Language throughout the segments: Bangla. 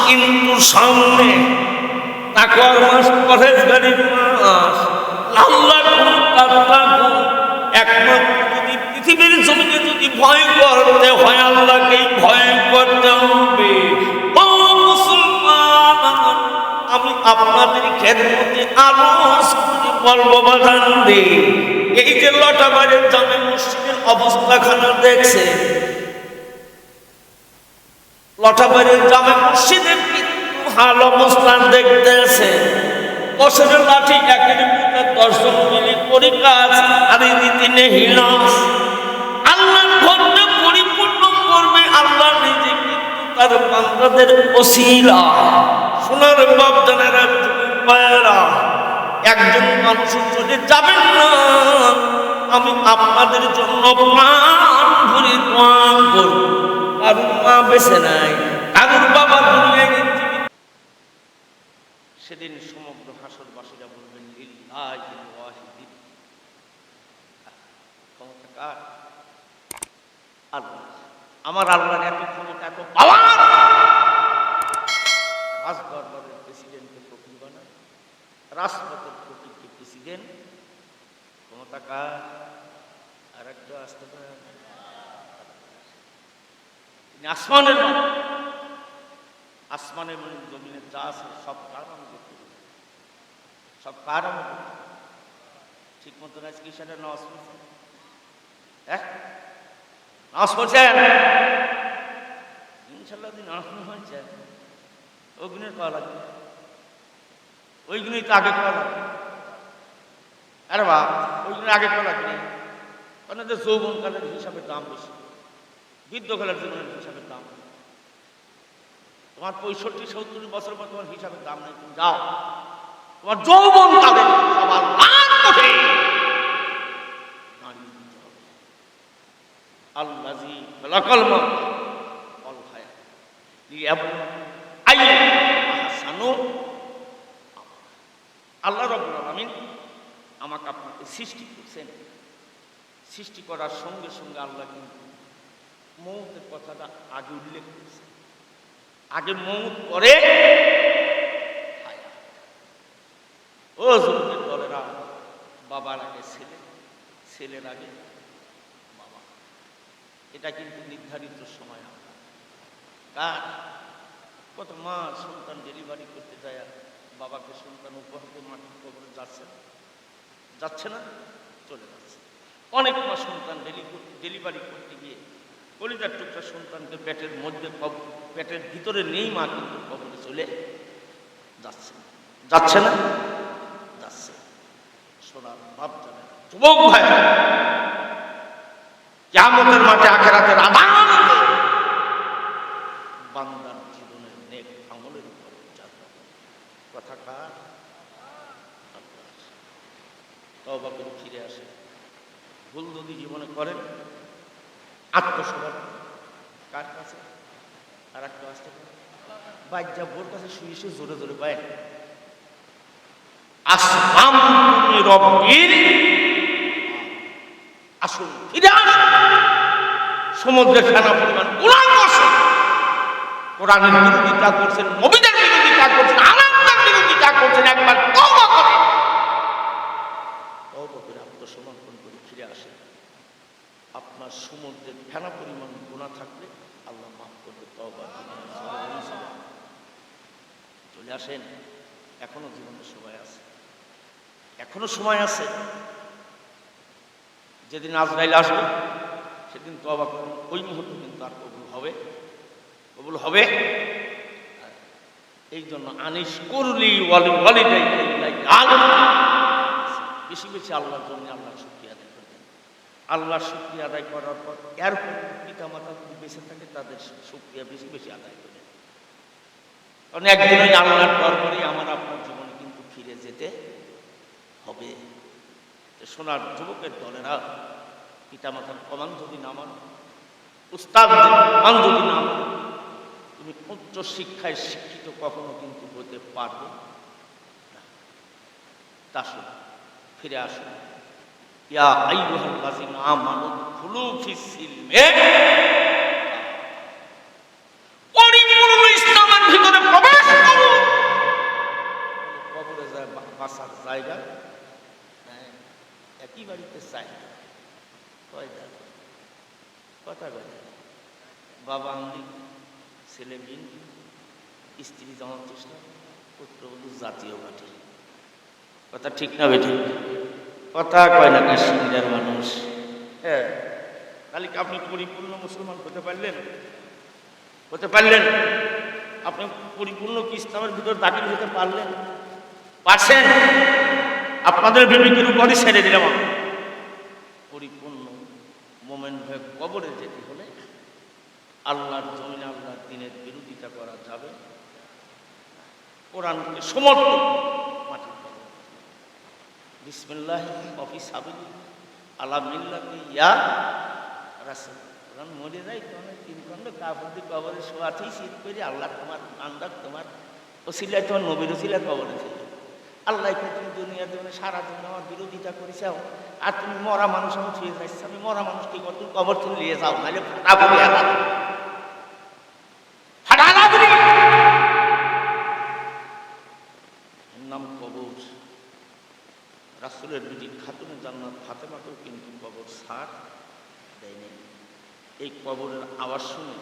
কিন্তু সামনে, তাকওয়ার মাস, পরহেজগারির মাস, আল্লাহর একমাত্র যদি পৃথিবীর জমিনে যদি ভয় করতে হয় আল্লাহকেই ভয় করতে হবে। ও মুসলমান, আমি আপনাদের খেদমতে আরজ করে বলবো বাজান রে, এই যে লটাবাড়ির জামে মসজিদের অবস্থাখানা দেখছে, লটাবাড়ির জামে মসজিদের হাল অবস্থান দেখতেছে, বছরের লাঠি একের ভিতরে 10 জন মিলে করি কাজ, আর এই দিনে হিলাস আল্লাহর ঘরটা পরিপূর্ণ করবে আল্লাহ নিজে, কিন্তু তার বান্দাদের ওসিলা। সোনার বাপ জানেরা, পায়েরা, একজন মানুষ চলে যাবেন না, আমি আপনাদের জন্য প্রাণ ভরে দোয়া করব। কারুর মা বেঁচে নাই, কারুর বাবা দুনিয়ায় জীবিত, সেদিন সমগ্র হাসরবাসীরা বলবেন লিল্লাহি ওয়াহিদিন, ক্ষমতা কার? আল্লাহ। আমার আল্লাহর এত ক্ষমতা, এত পাওয়ার, রাজদরবারের প্রেসিডেন্টকে ফকির বানায়, রাজপথের ফকিরকে প্রেসিডেন্ট, ক্ষমতা কার? আর একটা আসতে পারে আসমানের, আসমানে এবং জমিনের যা আছে সব কার আমাদের, সব কার আমাদের। ঠিক মতন আজকে সেটা নামাজ পড়ছেন, হ্যাঁ নামাজ পড়ছেন, ইনশাল্লাহ দিন আরম্ভ হয়েছে, ওগুনের পাওয়া লাগবে, ওইগুলোই তো আগে পাওয়া লাগবে। আরে বা ওইগুলো আগে পাওয়া লাগবে, কারণ যৌবনকালের হিসাবে দাম বেশি, বৃদ্ধকালের জীবনের হিসাবে দাম। তোমার 65-70 বছর পর তোমার হিসাবের দাম নেই, তুমি যাও, তোমার যৌবন কালে সবার আল্লাযী খালাকাল মাউত ওয়াল হায়াত লিয়াবলুয়াকুম আইয়ুকুম আহসানু আমালা। আল্লাহ রাব্বুল আলামিন আমাকে আপনাকে সৃষ্টি করছেন, সৃষ্টি করার সঙ্গে সঙ্গে আল্লাহ কিন্তু মৌতের কথাটা আগে উল্লেখ করেছে, আগে মৌত পরে হায়াত। ও যুবকের দলেরা, বাবার আগে ছেলে, ছেলের আগে বাবা, এটা কিন্তু নির্ধারিত সময়। কার? কত মা সন্তান ডেলিভারি করতে যায়, বাবাকে সন্তান উপহার মাটির কবরে যাচ্ছে, যাচ্ছে না, চলে যাচ্ছে। অনেক মা সন্তান ডেলিভারি করতে গিয়ে কলিজার টুকরা সন্তানকে পেটের মধ্যে, পেটের ভিতরে নেই, মা কিন্তু কবরে চলে যাচ্ছে, যাচ্ছে না, যাচ্ছে। সোনার বাপ জানে, যুবক ভাই, কিয়ামতের মাঠে আখিরাতের আদালতে বান্দার জীবনের নেক আমলের উপর যাবে। কথা কার? তওবা করে ফিরে আসে। ভুল যদি জীবনে করেন, আত্মসমর্পণ কার কাছে? আর একটা আসতে পারে বাচ্চা বোর কাছে শুয়ে শুয়ে জোরে জোরে পায়, আসলাম তুমি রব্বির, আসুন ফিরে আসুন। সমুদ্রের ফেনা পরিমাণ কোরআন করছেন, কোরআনের বিরোধিতা করছেন, নবীদের বিরোধিতা করছেন, আলেমদের বিরোধিতা করছেন, একবার তওবা করেন, তওবা করে আত্মসমর্পণ করে ফিরে আসেন। আপনার সমুদ্রের ফেনা পরিমাণ গুনাহ থাকলে আল্লাহ মাফ করবে। তওবা চলে আসেন, এখনো জীবনের সময় আছে, এখনো সময় আছে। যেদিন আজরাইল আসবে সেদিন তওবা করুন, ওই মুহূর্তে কিন্তু আর কবুল হবে, কবুল হবে। এই জন্য আনিস করলি বেশি বেশি আল্লাহর জন্য আল্লাহর শুকরিয়া আদায় করবেন। আল্লাহর শুকরিয়া আদায় করার পর এর পিতা মাতা যদি বেঁচে থাকে তাদের শুকরিয়া বেশি বেশি আদায় করবেন। কারণ একদিন ওই আল্লাহর দরবারে আমার আপনার জীবনে কিন্তু ফিরে যেতে হবে। সোনার যুবকের দলেরা, পিতা মাতার কমান যদি না মানো, উস্তাদদের কমান যদি না মানো, তুমি উচ্চ শিক্ষায় শিক্ষিত কখনো কিন্তু হতে পারবে না। তা শুনে ফিরে আসুন। ইয়া আইয়ুহাল্লাযীনা আমানু দুখুলু ফিস সিলমে, পরিপূর্ণ ইসলামের ভিতরে বাবা আমলি, ছেলে বিএনপি, স্ত্রী জামাত ইসলাম, পুত্রবধূ জাতীয় পার্টি। কথা ঠিক না বেঠিক? কথা কয় না কাশ্মীরের মানুষ। হ্যাঁ, তাহলে কি আপনি পরিপূর্ণ মুসলমান হতে পারলেন? হতে পারলেন? আপনি পরিপূর্ণ কি ইসলামের ভিতর দাখিল হতে পারলেন? পারছেন? আপনাদের বিবেকের উপরই ছেড়ে দিলাম। পরিপূর্ণ মোমেন হয়ে কবরে যেতে হলে আল্লাহর জমিনে আল্লাহর দ্বীনের বিরোধিতা করা যাবে, কোরআনকে সমর্থন মাটির কবর। বিসমিল্লাহ অফিস হাবিল আলা মিল্লাতি ইয়া রাসূল। কোরআন মরে যায় তো অনেক তিন খণ্ড কাফেরদের কবরে শোয়াতেই শীত করে আল্লাহ তোমার আন্দাজ তোমার ওসিলায় তোমার নবীর ওসিলায় কবরে ছিল। আল্লাহকে তুমি দুনিয়ার জন্য সারা দিন আমার বিরোধিতা করেছাও, আর তুমি মরা মানুষ আমি ছুঁয়ে যাচ্ছি, আমি মরা মানুষ কি করতো কবর তুমি নিয়ে যাও, নাহলে ফাটা বলে নাম কবর। রাসূলের বিটি খাতুনে জান্নাত ফাতেমাকেও কিন্তু কবর ছাড় দেয়নি। এই কবরের আওয়াজ শুনে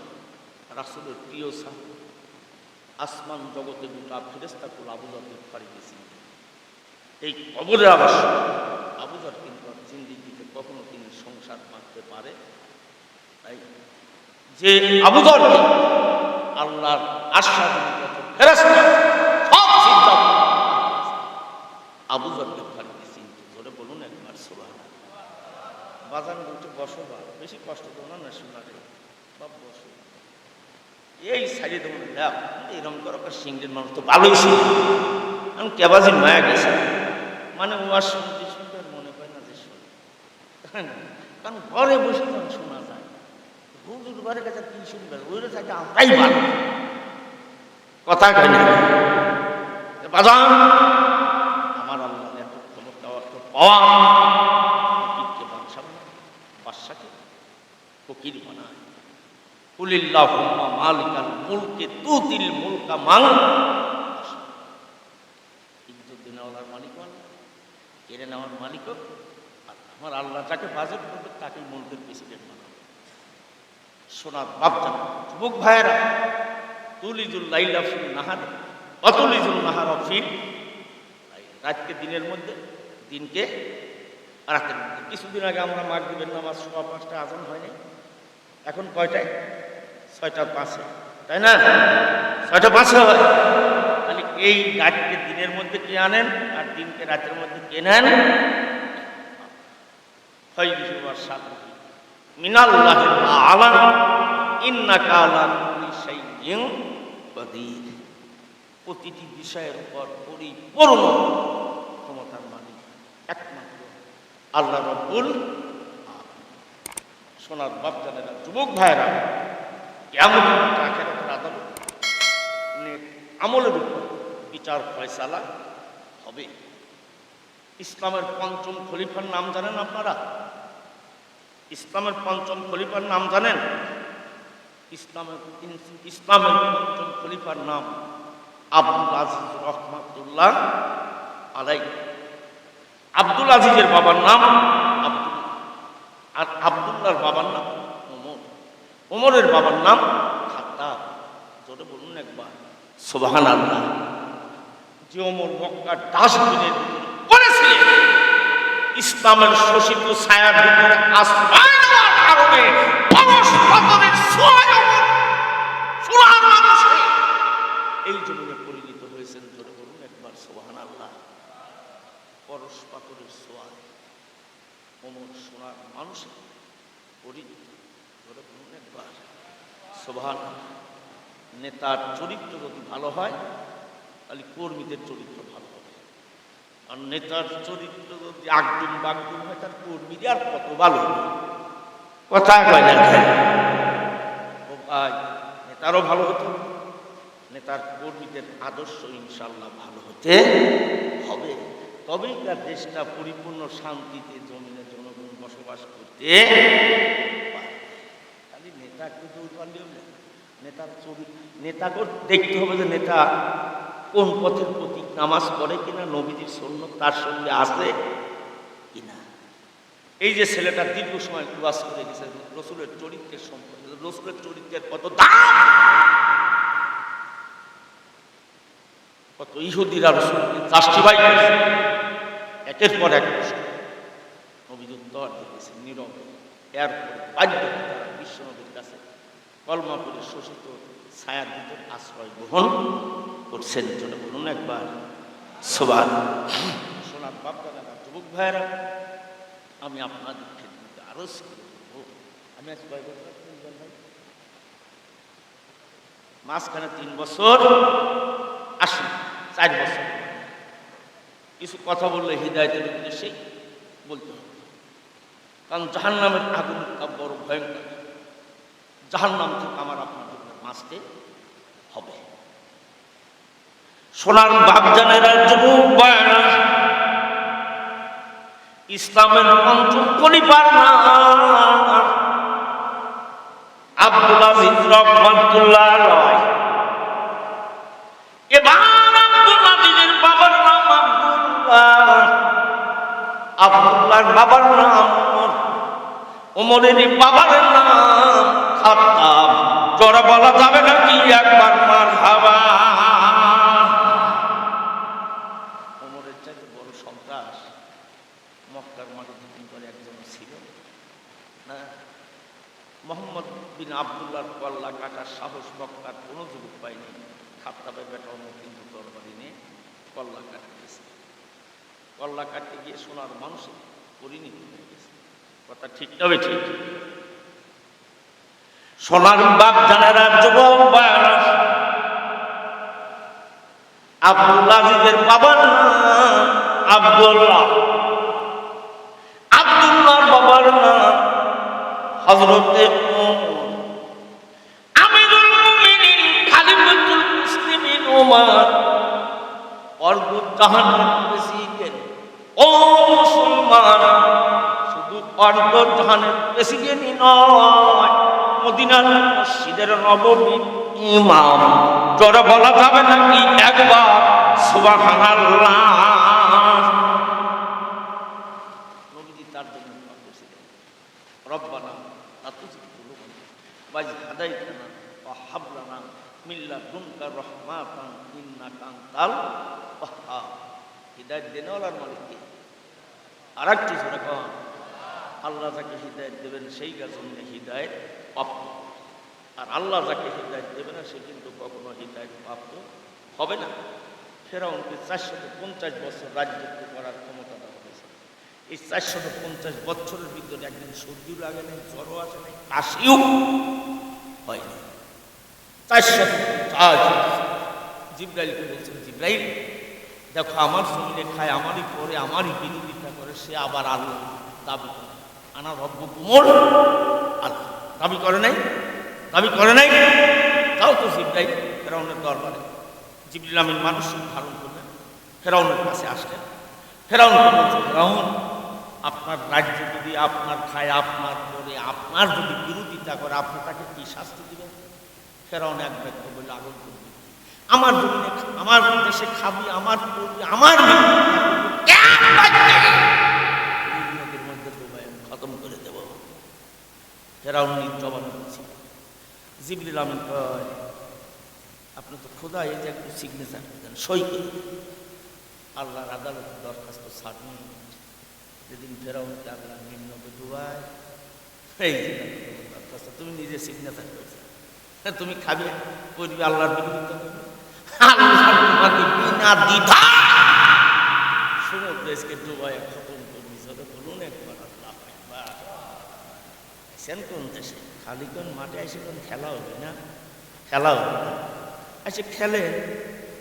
রাসূলের প্রিয় সাহাবী আসমান জগতে দুটা ফেরেশতাকুল আবু যর ফারিতেছি। এই কবরের আওয়াজ শুনে আবু যর কিন্তু জিন্দেগিতে কখনো তিনি সংসার বাঁধতে পারে তাই যে আবু যর আল্লাহর আশ্বাসজনক ফেরেশতা সব চিন্তা আবু যরকে ফারিতেছি। ধরে বলুন একবার সুবহানাল্লাহ। বাজান উঠে বসো, বা বেশি কষ্ট দেবো না শোনা রে বাপ, বসো। এই সাইডে দেবো না, এরকম করো সিংহের মানুষ তো ভালোই ছিল। আমি কেবাজি মায়া গেছি, মানে ও আর শুনতে শুনতে আর মনে হয় না যে শোনে, কারণ ঘরে বসে যখন শোনা যায়, হুজুর ঘরের কাছে কি শুনবে, ওইটা থাকে আমরাই ভালো কথা কই না। বাজান আমার আল্লাহ এত ক্ষমতা অর্থ পাওয়া বাদশাকে ফকির বানায়। কুলিল্লাহুম্মা মালিকাল মুলকি তুতিল মুলকা মান তাশা। ইজ্জত দিনাওয়ালার মালিক আল্লাহ, কেড়ে নেওয়ার মালিকও আল্লাহ। আমার আল্লাহ যাকে বাজেট করবে তাকে মুলকের প্রেসিডেন্ট বানাবে। সোনার বাপজা যুবক ভাইয়েরা, তুলিজুল লাইলা ফিল নাহার অতুলিজুল নাহার ফিল, রাতকে দিনের মধ্যে, দিনকে রাতের মধ্যে। কিছুদিন আগে আমরা মাগরিবের নামাজ 5:15 আজান হয়নি, এখন কয়টায়? 6:05, তাই না? 6:05 হয়। তাহলে এই রাতকে দিনের মধ্যে কে আনেন আর দিনকে রাতের মধ্যে কে নেন? মিনাল্লাহি তাআলা ইন্নাকা আলা কুল্লি শাইইন কাদির। প্রতিটি বিষয়ের উপর পরিপূর্ণ ক্ষমতার মালিক একমাত্র আল্লাহ রাব্বুল আলামিন। সোনার বাপজানেরা, যুবক ভাইয়েরা, কিয়ামতের আখিরাতের আদালত আমলের উপর বিচার ফয়সালা হবে। ইসলামের পঞ্চম খলিফার নাম জানেন আপনারা? ইসলামের পঞ্চম খলিফার নাম জানেন? ইসলামের পঞ্চম খলিফার নাম আব্দুল আজিজ রহমাতুল্লাহ আলাইহি। আব্দুল আজিজের বাবার নাম আব্দুল্লাহ, আর আব্দুল্লাহর বাবার নাম ওমর, ওমরের বাবার নাম খাত্তাব। জোরে বলুন একবার সুবহানাল্লাহ। যে ওমর মক্কার ডাস্টবিনের ভিতরে পড়েছিলেন, ইসলামের শোষিত ছায়ার ভিতরে আশ্রয় নেওয়ার কারণে পরস্পরের সোনার মানুষে এই জমিনে পরিণত হয়েছেন। জোরে বলুন একবার সুবহানাল্লাহ। পরস্পরের সোয়া ওমর সোনার মানুষে পরিণত। জোরে বলুন একবার সুবহানাল্লাহ। নেতার চরিত্র যদি ভালো হয় তাহলে কর্মীদের চরিত্র ভালো হবে, আর নেতার চরিত্র যদি আগডুম বাগডুম হয় তার কর্মীদের আর কত ভালো হবে। কথা কয় না ও ভাই, নেতারও ভালো হতে হবে, নেতার কর্মীদের আদর্শ ইনশাল্লাহ ভালো হতে হবে। তবেই তার দেশটা পরিপূর্ণ শান্তিতে জমিনে জনগণ বসবাস করতে পারে। খালি নেতাকে দৌড় পারলে হবে? নেতার নেতাকে দেখতে হবে যে নেতা কোন পথের প্রতীক, নামাজ পড়ে কিনা, নবীজির সুন্নাত তার সঙ্গে আছে কিনা। এই যে ছেলেটা দীর্ঘ সময় ওয়াজ করে গেছে রসুলের চরিত্রের সম্পর্কে, রসুলের চরিত্রের কত দাম, কত ইহুদিরা রসুলকে জাস্টিফাই করেছে একের পর এক নবীর উত্তর দিতেছে নীরবে। এরপরে বাধ্য হয়ে তারা বিশ্ব নবীর কাছে কলমা করে শোষিত ছায়ার ভিতর আশ্রয় গ্রহণ করছেন। জন্য বলুন একবার সুবহানাল্লাহ। সোনার বাপদাদারা, যুবক ভাইয়েরা, আমি আপনাদের ক্ষেত্রে আরো আমি আজ কয় বছর মাঝখানে 3 বছর আসি 4 বছর কিছু কথা বললে হৃদায়তের উদ্দেশ্যেই বলতে হবে, কারণ জাহান্নামের আগুনটা বড় ভয়ঙ্কর। জাহান্নাম থেকে আমার আপনার জন্য বাঁচতে হবে। সোনার বাপজানেরা, যুবক ভাইয়েরা, ইসলামের পঞ্চম খলিফার নাম আব্দুল আজিজ রাহমাতুল্লাহ আলাইহি। এবার আব্দুল আজিজের বাবার নাম আব্দুল্লাহ, আব্দুল্লাহর বাবার নাম ওমরের বাবার নাম খাত্তাব। জোরে বলা যাবে নাকি একবার মারহাবা? ওমরের চাইতে বড় সন্ত্রাস মক্কার মাঠে যখন করে একজন ছিল না। মোহাম্মদ বিন আব্দুল্লাহর কল্লা কাটার সাহস মক্কার কোনো যুবক পায়নি। খাত্তাবের বেটা ওমর কিন্তু তরবারি নিয়ে কল্লা কাটতে গেছে। কল্লা কাটতে গিয়ে সোনার মানুষের পরিণতি হয়ে গেছে। কথা ঠিক তবে ঠিক। সোনার বাপ জানেরা, যুবক ভাইয়েরা, আব্দুল আজিজের বাবার নাম আব্দুল্লাহ, আব্দুল্লাহর বাবার নাম হযরতে আমিরুল মুমিনিন খলিফাতুল মুসলিমিন ওমর। অর্ধ জাহান্নামের প্রেসিডেন্ট। ও মুসলমান, শুধু অর্ধ জাহান্নামের প্রেসিডেন্টই নয়, মদিনার মসজিদের নববীর ইমাম। জোরে বলা যাবে নাকি একবার সুবহানাল্লাহ? নবীজি তার জন্য দোয়া করেছিলেন, রব্বানা লা তুযিগ কুলুবানা বা'দা ইয হাদাইতানা ওয়া হাব লানা মিন লাদুনকা রাহমাতান ইন্নাকা আনতাল ওয়াহ্হাব। হিদায়াত দেনওয়ালার মালিক কে? আরেকটু জোরে কও। আল্লাহ যাকে হিদায়াত দেবেন সেই জন্য হিদায়াত প্রাপ্ত, আর আল্লাহ যাকে হিদায়াত দেবে না সে কিন্তু কখনো হিদায়াত প্রাপ্ত হবে না। ফেরাউনকে 450 বছর রাজত্ব করার ক্ষমতা দেওয়া হয়েছে। এই 450 বছরের ভিতরে একদিন সর্দিও লাগে নাই, জ্বরও আসে নাই, কাশিও হয়নি। 450। জিবরাইলকে বলছেন, জিবরাইল দেখো আমার জমিনে খায়, আমারই পরে আমারই বিরোধিতা করে, সে আবার আল্লাহ দাবি করে। আনা রব্বুকুমুল আল্লাহ দাবি করে নাই, দাবি করে নাই। তাও তো জিবরাইল ফেরাউনের দরবারে, জিবরিল আমিন মানুষ ধারণ করলেন, ফেরাউনের কাছে আসলেন। ফেরাউনকে বলছে, ফেরাউন আপনার রাজ্য যদি আপনার খায়, আপনার পরে আপনার যদি বিরোধিতা করে, আপনি তাকে কি শাস্তি দিবেন? ফেরাউন এক বাক্য বলে, আগুন করবি। আমার জমিনে, আমার দেশে খাবি, আমার করবি, আমার মধ্যে খতম করে দেব। ফেরাউন জবান দিচ্ছি। জিবরিল আমিন কয়, আপনি তো খোদা, এই যে একটু সিগনেচার দেন, সই করে আল্লাহর আদালতে দরখাস্ত সাবমিট। যেদিন ফেরাউনকে আল্লাহ নিম্ন ডুবায়, এই যে দরখাস্ত তুমি নিজে সিগনেচার করছো, তুমি খাবে, করবে, আল্লাহর বিরোধিতা করবে। আল্লাহ তোমাকে বিনা দ্বিধা সমুদ্র দেশকে ডুবায় খতম করবি। বলুন একবার আল্লাহ একবার। সেন কোন দেশে খালি কোন মাঠে এসে কোন খেলা হবে না, খেলা হবে না, এসে খেলে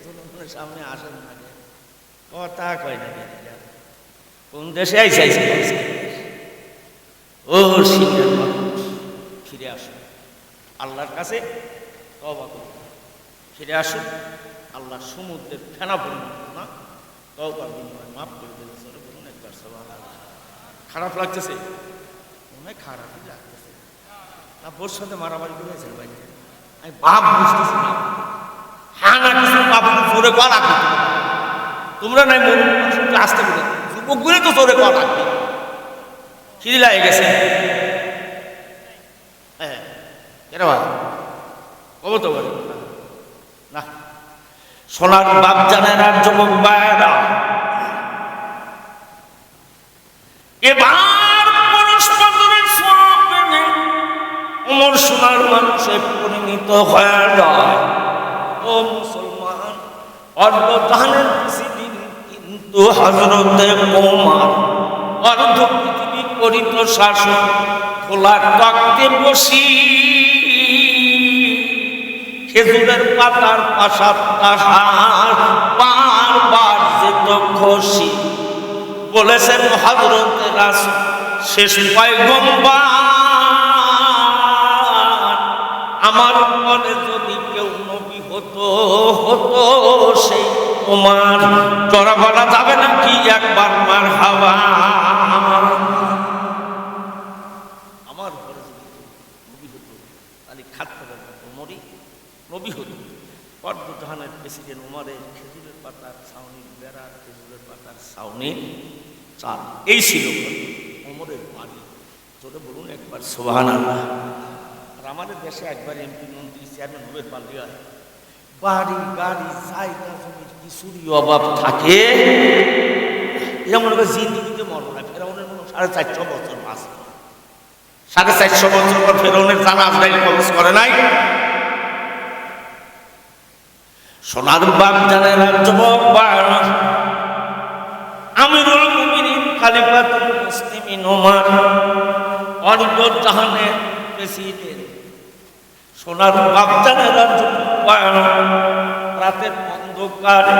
জনগণের সামনে আসেন না, কথা কয় না। কোন দেশে আইসে ও শিখের মানুষ, ফিরে আসুন আল্লাহর কাছে, তওবা করুন, ফিরে আসুন। আল্লাহ সমুদ্রের ফেনা পরিণত না, তওবার বিনিময়ে মাফ করে দেবে। বলুন একবার সুবহানাল্লাহ। খারাপ লাগতেছে? মনে হয় খারাপই লাগতেছে। তা বোর সাথে মারামারি করেছেন ভাই, আমি বাপ বুঝতেছি না। হ্যাঁ না কিছু বাপ জোরে করা লাগবে, তোমরা নাই মন আসতে বলে যুবকগুলো তো জোরে করা লাগবে। খিদি লাগে গেছে। হ্যাঁ কেন কব তো বলে না। সোনার বাপ জানেন আর যুবক ভাইরা, এবার পরস্পরের সামনে ওমর সোনার মানুষে পরিণত হয়ে যায়। ও মুসলমান, অর্ধ জাহানের প্রেসিডেন্ট কিন্তু হযরতে ওমর, অর্ধ পৃথিবী করিত শাসন খোলা তক্তে বসি, খেজুরের পাতার পাশার তাহার বারবার যেত খসি। বলেছেন হযরতে রাসূল শেষ পয়গম্বর, আমার মনে যদি কেউ নবী হতো হতো সেই ওমর। জোরে বলা যাবে নাকি একবার মারহাবা? আমার ঘরে যদি নবী হতো তাহলে খাটতে পারবে ওমরই নবী হতো। অর্ধ জাহানের প্রেসিডেন্ট ওমরের খেজুরের পাতার ছাউনি বেড়া, খেজুরের পাতার ছাউনি চাল, এই ছিল ওমরের বাড়ি। তোরে বলুন একবার সুবহানাল্লাহ। আর আমাদের দেশে একবার এমপি মন্ত্রী চেয়ারম্যান ওদের পাল্লি হয়, বাড়ি গাড়ি জায়গা জমির কিছুরই অভাব থাকে। এটা মনে করে জিন্দিগিতে মরো না। ফেরাউনের মনে 450 বছর বাঁচল, 450 বছর পর ফেরাউনের জানা আজরাইল কবজ করে নাই। সোনার বাপ জানেন যুবক ভাইরা, আমিরুল মুমিনিন খলিফাতুল মুসলিমিন ওমর, অর্ধ জাহানের প্রেসিডেন্ট। সোনার বাপ জানেন যুবক ভাইরা, রাতের অন্ধকারে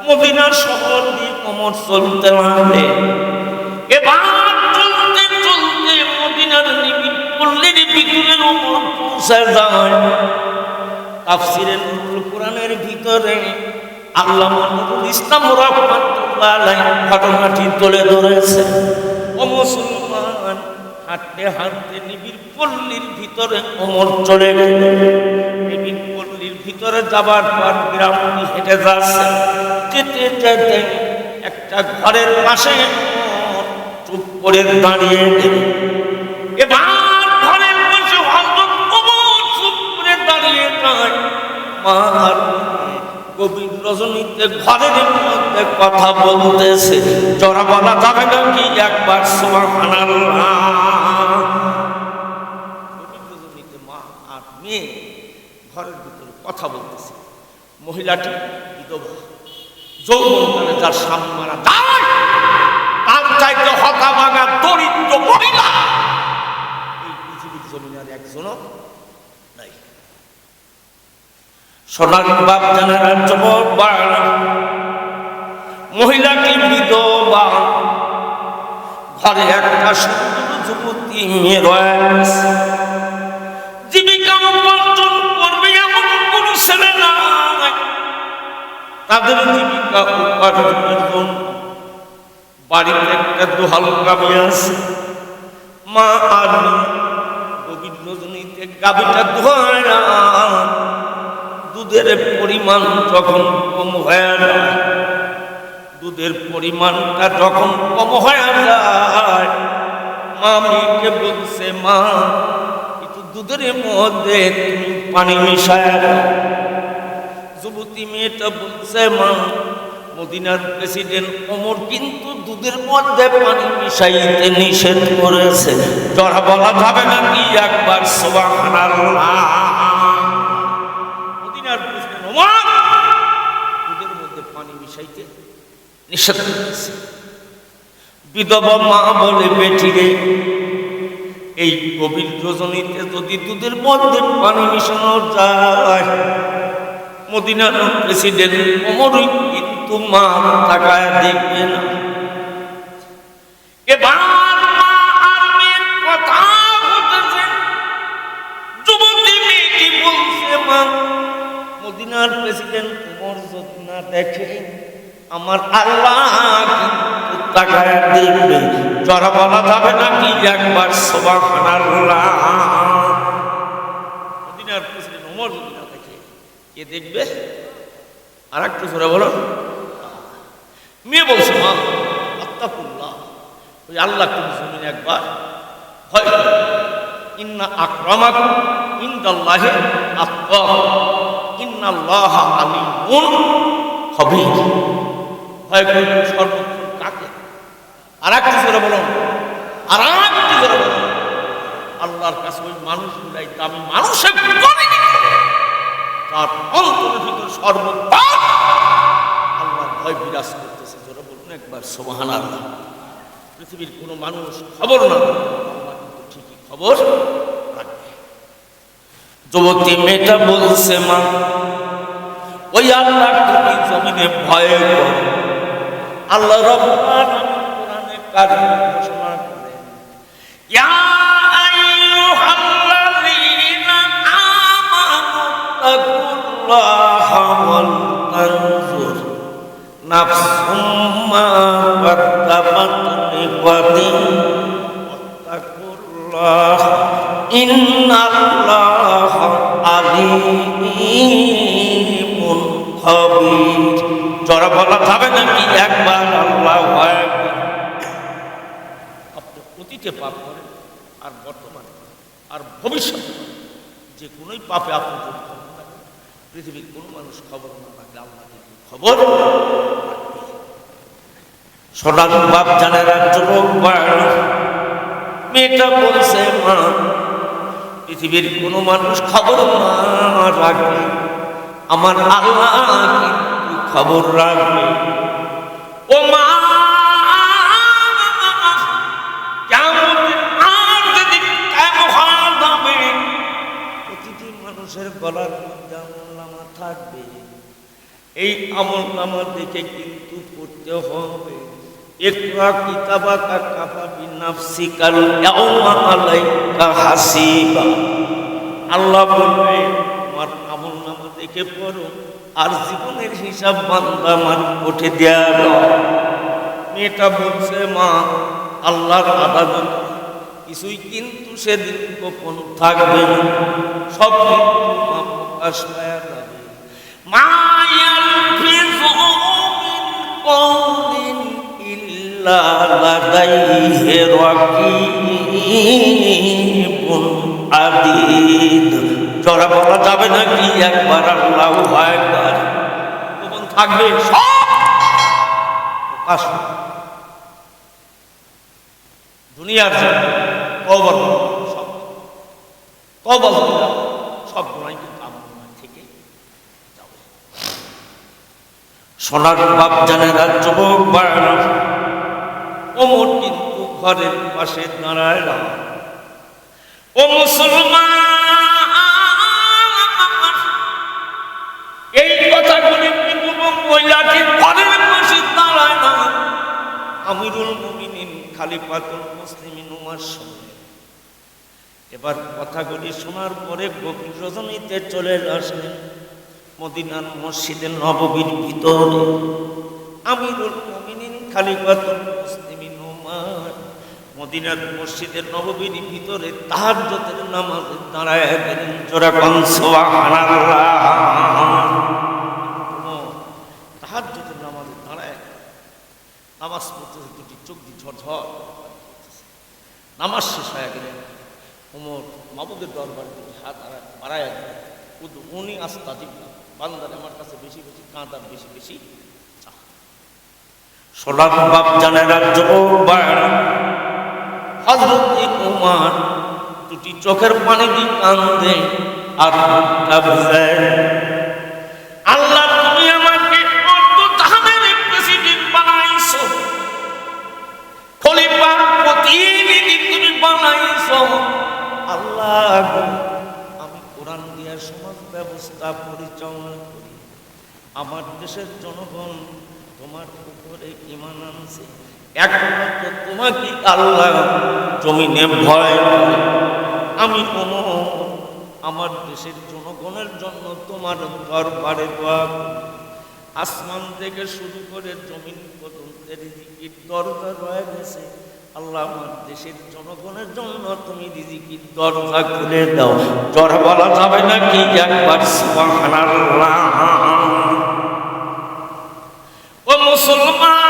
মদিনা শহর দিয়ে ওমর চলতে লাগলে। এবার চলতে চলতে মদিনার নিবিড় পল্লীর ভিতরে ওমর পৌঁছে যায়। তাফসীরে নুরুল কোরআনের ভিতরে আল্লামা নুরুল ইসলাম রাহমাতুল্লাহ আলাইহি ঘটনাটি তুলে ধরেছে। ও মুসলমান, হাঁটতে হাঁটতে নিবিড় পল্লীর ভিতরে ওমর চলে গেল। নিবিড় পল্লীর ভিতরে যাবার পর গ্রামটি হেঁটে যাচ্ছে। যেতে যেতে একটা ঘরের পাশে চুপ করে দাঁড়িয়ে গেল। এবার ঘরের পাশে হযরত ওমর চুপ করে দাঁড়িয়ে যায়। মার গভীর রজনীতে ঘরের মধ্যে কথা বলতেছে। জোরে বলা যাবে নাকি একবার সুবহানাল্লাহ? গভীর রজনীতে মা আর মেয়ে ঘরের ভিতরে কথা বলতেছে। মহিলাটি বিধবা, যৌবনকালে যার স্বামী মারা যায় তার চাইতে হতভাগা দরিদ্র মহিলা এই পৃথিবীর জমিনে আর একজনও নাই। সোনার বাপ জানেন যুবক ভাইরা, মহিলাটি বিধবা, ঘরে একটা সুন্দর যুবতী মেয়ে রয়েছে। জীবিকা উপার্জন করবে এমন কোন ছেলে নাই। তাদের জীবিকা উপার্জনের জন্য বাড়িতে একটা দোহাল গাভী আছে। মা আর গভীর রজনীতে গাভীটা ধোয়া, দুধের পরিমাণ যখন কম হয়ে যায়, দুধের পরিমাণটা যখন কম হয়ে যায়, মা মেয়েকে বলছে, মা একটু দুধের মধ্যে তুমি পানি মিশায় দাও। যুবতী মেয়েটা বলছে, মা মদিনার প্রেসিডেন্ট ওমর কিন্তু দুধের মধ্যে পানি মিশাইতে নিষেধ করেছে। জোরে বলা যাবে নাকি একবার সুবহানাল্লাহ? মদিনার প্রেসিডেন্ট ওমর দুধের মধ্যে পানি মিশাইতে নিষেধ করেছে। বিধবা মা বলে, বেটি রে, এই গভীর রজনীতে যদি দুধের মধ্যে পানি মিশানো যায়, মদিনার প্রেসিডেন্ট ওমরই কিন্তু মা তাকায় দেখবে না। এবার মা আর মেয়ের কথা হতেছে। যুবতী মেয়েটি বলছে, মা মদিনার প্রেসিডেন্ট ওমর যদি না দেখে আমার আল্লাহ কিন্তু তাকায় দেখবে। জোরে বলা যাবে নাকি একবার সুবহানাল্লাহ? মদিনার প্রেসিডেন্ট ওমর যদি না দেখে কে দেখবে? আর একটু জোরে বলো। মেয়ে বলছে, মা আত্তাকুল্লাহ, ওই আল্লাহ তুমি জমিনে একবার ভয় করবেন। ইন্না আক্রামাকুম ইনদাল্লাহি আতকাকুম ইন্নাল্লাহা আলিমুন খবীর। ভয় করবেন সর্বক্ষণ কাকে? আর একটু জোরে বলুন, আর একটু জোরে বলুন। আল্লাহর কাছে ওই মানুষগুলাই দামি, মানুষের তার অন্তরের ভিতর সর্বদা আল্লাহর ভয় বিরাজ করতেছে। জোরে বলুন একবার সুবহানাল্লাহ। পৃথিবীর কোনো মানুষ খবর না, আল্লাহ কিন্তু ঠিকই খবর রাখবে। যুবতী মেয়েটা বলছে, মা ওই আল্লাহ তুমি জমিনে ভয় করো। আল্লাহ রাব্বুল আলামিন কোরআনে কারীম ঘোষণা করেন, ইয়া আইয়ুহাল্লাযীনা আমানু তাকুল্লাহা ওয়াল তানজুর নাফসুম মা কাদ্দামাত লিগাদিন ওয়াত্তাকুল্লাহ ইন্নাল্লাহা আলিমুন খবীর। যারা বলা যাবে নাকি একবার আল্লাহু আকবার। আপনি অতীতে পাপ করেন, আর বর্তমানে আর ভবিষ্যতে যে কোনোই পাপে আপনি যদি খবর রাখেন, পৃথিবীর কোনো মানুষ খবর না রাখলে আল্লাহ কিন্তু খবর রাখবে। সোনার বাপ জানের যুবক মেয়েটা বলছে, মা পৃথিবীর কোনো মানুষ খবর না রাখবে, আমার আল্লাহ কিন্তু খবর রাখবে। ও মা, প্রতিটি মানুষের গলার মধ্যে আমলনামা থাকবে। এই আমলনামা দেখে কিন্তু পড়তে হবে, ইকরা কিতাবাকা কাফা বিনাফসিকাল ইয়াওমা আলাইকা হাসিবা। আল্লাহ বলবে তোমার আমলনামা দেখে পড়ো, আর জীবনের হিসাব বান্দা আমার উঠে দেয়া দাও। মেয়েটা বলছে, মা আল্লাহর আদালত কিছুই কিন্তু সেদিন গোপন থাকবে না, সব কিন্তু মা প্রকাশ পাওয়া যাবে। মা ইয়ালফিযু মিন কওলিন ইল্লা লাদাইহি রাকীবুন আতীদ। যারা বলা যাবে নাকি একবার আল্লাহু আকবার। গোপন থাকবে, সব প্রকাশ দুনিয়ার কবর সব কবর সব গুণাই কিন্তু আমার থেকে যাবে। সোনার বাপ জানের যুবক বাড়া ওমর কিন্তু ঘরের পাশে দাঁড়ায় না। ও মুসলমান, এই কথাগুলি কিন্তু মহিলাটি ঘরের পাশে দাঁড়ায় না। আমিরুল মুমিনিন খলিফাতুল মুসলিমিন উমর শুনলেন। এবার কথাগুলি শোনার পরে গভীর রজনীতে চলে আসলেন মদিনার মসজিদে নববীর ভিতরে। আমিরুল মুমিনিন খলিফাতুল মুসলিমিন উমর মদিনার মসজিদের নববীর ভিতরে তাহাজ্জুদের নামাজে দাঁড়ায় গেলেন। জোরে কোন সুবহানাল্লাহ। তাহাজ্জুদের নামাজে দাঁড়ায় নামাজ পড়তেছে, দুটি চোখ দিয়ে ঝরঝর। নামাজ শেষ হয়ে গেলেন, ওমর মাবুদের দরবারে দুটি হাত বাড়ায় গেলেন। উনি আস্তাজিব না, বান্দার আমার কাছে বেশি বেশি কাঁদার, বেশি বেশি চাহ। সোনার বাপ জানের যুবক হযরত ওমর দুটি চোখের পানি দিয়ে কাঁদে আর মুখটা ভিজায়। আল্লাহ তুমি আমাকে অর্ধজাহানের প্রেসিডেন্ট বানাইছো, খলিফা প্রতিনিধি তুমি বানাইছো। আল্লাহ আমি কোরআন দিয়ে সমাজ ব্যবস্থা পরিচালনা করি, আমার দেশের জনগণ তোমার উপরে ঈমান আনছে, একমাত্র তোমাকে আল্লাহ জমিনে ভয় করে। আমি আমার দেশের জনগণের জন্য তোমার দরবারে দোয়া করি। আসমান থেকে শুরু করে জমিন পর্যন্ত রিজিকের দরজা রয়ে গেছে। আল্লাহ আমার দেশের জনগণের জন্য তুমি রিজিকের দরজা খুলে দাও। জ্বর বলা যাবে নাকি একবার সুবহানাল্লাহ। ও মুসলমান,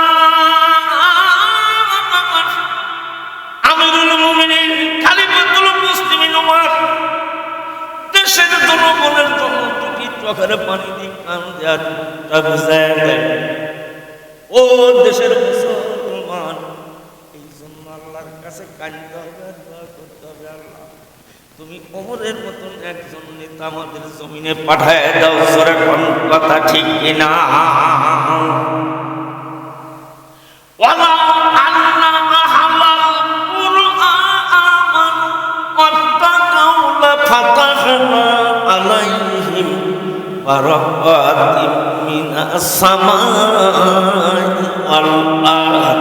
চোখের পানি দিয়ে কান দেওয়ার ও দেশের মুসলমান, এই জন্য আল্লাহর কাছে কাঁদতে হবে, দোয়া করতে হবে। আল্লাহ তুমি ওমরের মতন একজন নেতা আমাদের জমিনে পাঠায় দাও। জোরে কোন কথা ঠিক কিনা? ওয়ালা আন্না আহলাল কুরআন ওয়াত্তাকাউ লাফাতাহনা আলাইহিম বারাকাতিম মিনাস সামাই ওয়াল আরদ।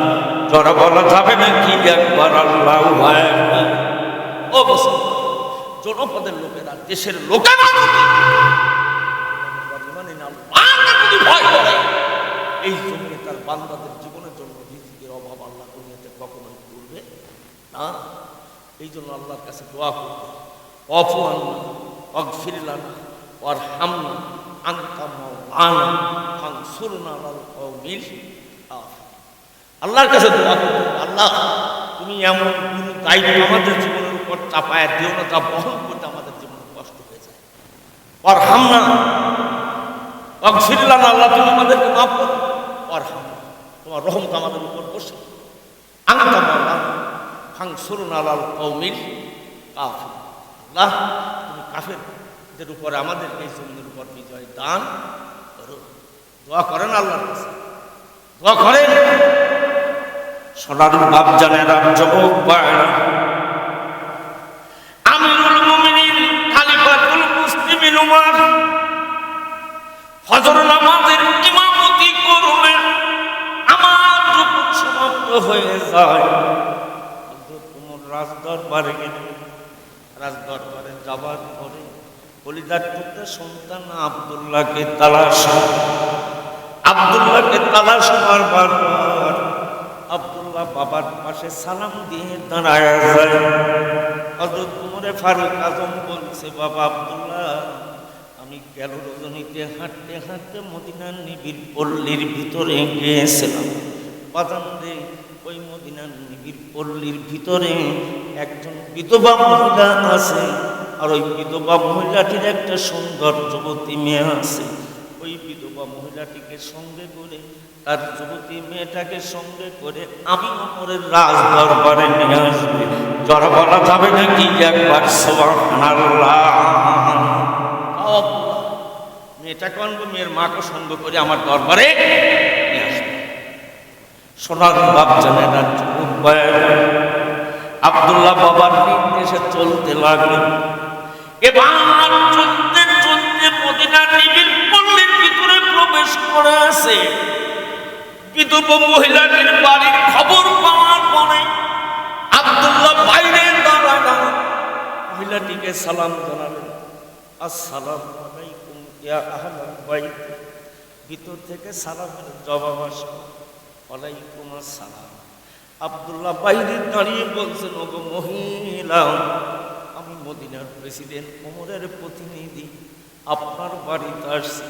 জোরে বলা যাবে না কি একবার আল্লাহু আকবার? ও মুসলমান, জনপদের লোকেরা, দেশের লোকেরা যদি ভয় করে, এই জন্য তার বান্দাদের জীবনের জন্য রিজিকের অভাব আল্লাহ দুনিয়াতে কখনোই করবে না। এই জন্য আল্লাহর কাছে দোয়া করবে, ওয়াফু আন্না ওয়াগফির লানা ওয়ারহামনা আনতা মাওলানা ফানসুরনা আলাল কওমিল কাফিরিন। আল্লাহর কাছে দোয়া করবে, আল্লাহ তুমি এমন কোনো দায়িত্ব আমাদের জীবনের উপর চাপায় দিও না, তা বহন করতে আমাদের জীবনে কষ্ট হয়ে যায়। ওয়ারহামনা ওয়াগফির লানা, আল্লাহ তুমি আমাদেরকে মাফ করো। ওয়ারহামনা, তোমার রহমত আমাদের উপর বসে। আনতা মাওলানা ফানসুরনা আলাল কওমিল কাফিরিন, আল্লাহ তুমি কাফেরদের উপরে আমাদের এই জমিনের উপর বিজয় দান করো। দোয়া করেন আল্লাহর কাছে, দোয়া করেন। সোনার বাপ জানেরা, যুবক ভাইরা, আমিরুল মুমিনিন খলিফাতুল মুসলিমিন উমর ফজর নামাজের ইমামতি করলেন। আমার যখন সমাপ্ত হয়ে যায়, তোমার রাজদরবারে গেলেন। রাজদরবারে যাবার পরে কলিজার টুকরা সন্তান আব্দুল্লাহকে তালাশ, আব্দুল্লাহকে তালাশ করবার পর আব্দুল্লাহ বাবার পাশে সালাম দিয়ে দাঁড়ায় যায়। হযরত উমরে ফারুক আজম বলছে, বাবা আব্দুল্লাহ, আমি গেল রজনীতে হাঁটতে হাঁটতে মদিনার নিবিড় পল্লীর ভিতরে গিয়েছিলাম। বাজান রে, ওই মদিনার নিবিড় পল্লীর ভিতরে একজন বিধবা মহিলা আছে, আর ওই বিধবা মহিলাটির একটা সুন্দর যুবতী মেয়ে আছে। ওই বিধবা মহিলাটিকে সঙ্গে করে, তার যুবতী মেয়েটাকে সঙ্গে করে আমি ওমরের রাজ দরবারে নিয়ে আসবে। জোরে বলা যাবে নাকি একবার সুবহানাল্লাহ? মেয়েটাকে আনবো, মেয়ের মাকে সঙ্গে করে আমার দরবারে নিয়ে আসবে। সোনার বাপ জানেরা, যুবক ভাইয়েরা, আব্দুল্লাহ বাবার নির্দেশে চলতে লাগলেন। এবার চলতে চলতে মদিনার নিবিড় পল্লীর ভিতরে প্রবেশ করে আছে। বিধবা মহিলাটির বাড়ির খবর পাওয়ার পরে আব্দুল্লাহ বাইরে দাঁড়ানো মহিলাটিকে সালাম জানালেন, আসসালামু আলাইকুম ইয়া আহলাল বাইত। ভিতর থেকে সালামের জবাব আসে, ওয়ালাইকুম আসসালাম। আব্দুল্লাহ বাইরে দাঁড়িয়ে বলছেন, ওগো মহিলা, আমি মদিনার প্রেসিডেন্ট ওমরের প্রতিনিধি, আপনার বাড়িতে আসছি।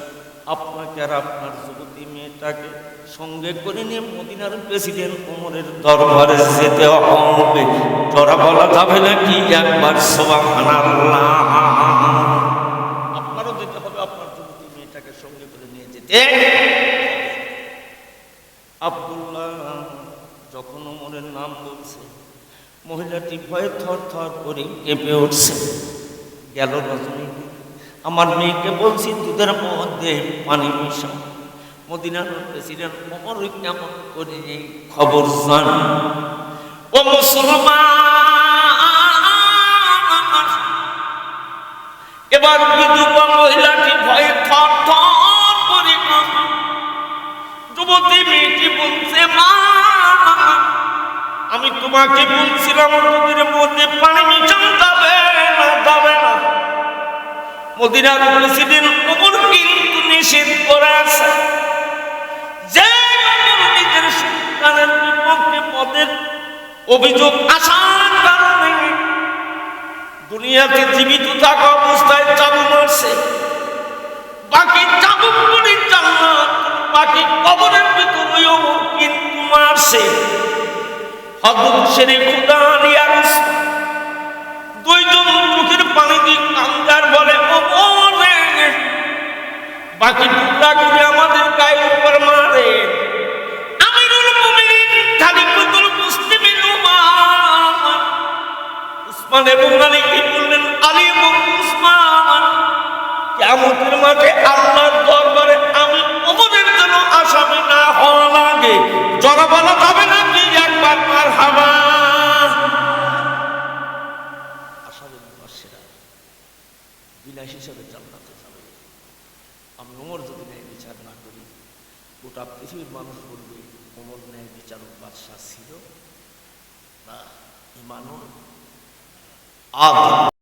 আপনাকে আর আপনার যুবতী মেয়েটাকে সঙ্গে করে নিয়ে মদিনার প্রেসিডেন্ট ওমরের দরবারে যেতে হবে। জোরে বলা যাবে নাকি একবার সুবহানাল্লাহ? আপনারও যেতে হবে, আপনার যুবতী মেয়েটাকে সঙ্গে করে নিয়ে যেতে। আব্দুল্লাহ যখন ওমরের নাম বলছে, মহিলাটি ভয়ে থর থর করে কেঁপে উঠছে। গেল রজনীতে আমার মেয়েকে বলছি দুধের মধ্যে পানি মিশাও। মদিনার প্রেসিডেন্ট ওমর কেমন করে এই খবর জান? ও মুসলমান, এবার বিধবা মহিলাটি ভয়ে থর থর করে কাঁপে। যুবতী মেয়েটি বলছে, মা, আমি তোমাকে বলছিলাম দুধের মধ্যে পানি মিশানো যাবে না, যাবে না। মদিনার প্রেসিডেন্ট ওমর কিন্তু নিষেধ করে আছে যে নিজের সন্তানের বিপক্ষে পদের অভিযোগ আসার কারণে দুনিয়াতে জীবিত থাকা অবস্থায় চাবুক মারছে। বাকি চাবুক করে জান্নাত, বাকি কবরের ভিতরে ওমর কিন্তু মারছে। হযরত শেরে খুদা আলিয়া দুইজন চোখের পানি দিয়ে কান্দার বলে, ওমর বাকি টুকরা করে আমাদের গায়ের উপর মারে। আমিরুল মুমিনিন খালিফাতুল মুসলিমিন উসমান এবং আলী কি বললেন, আলী এবং উসমান, কিয়ামতের মাঠে আল্লাহর দরবারে আমি ওমরের জন্য আসামি না হওয়া লাগে। জোরে বলা যাবে নাকি একবার মারহাবা? আসামের মুবাশশিরা বিনা হিসাবে জান্নাতে যাবে। আমি ওমর যদি ন্যায় বিচার না করি, গোটা পৃথিবীর মানুষ বলবে ওমর ন্যায় বিচারক বাদশাহ ছিল না, ইমানুল আদম।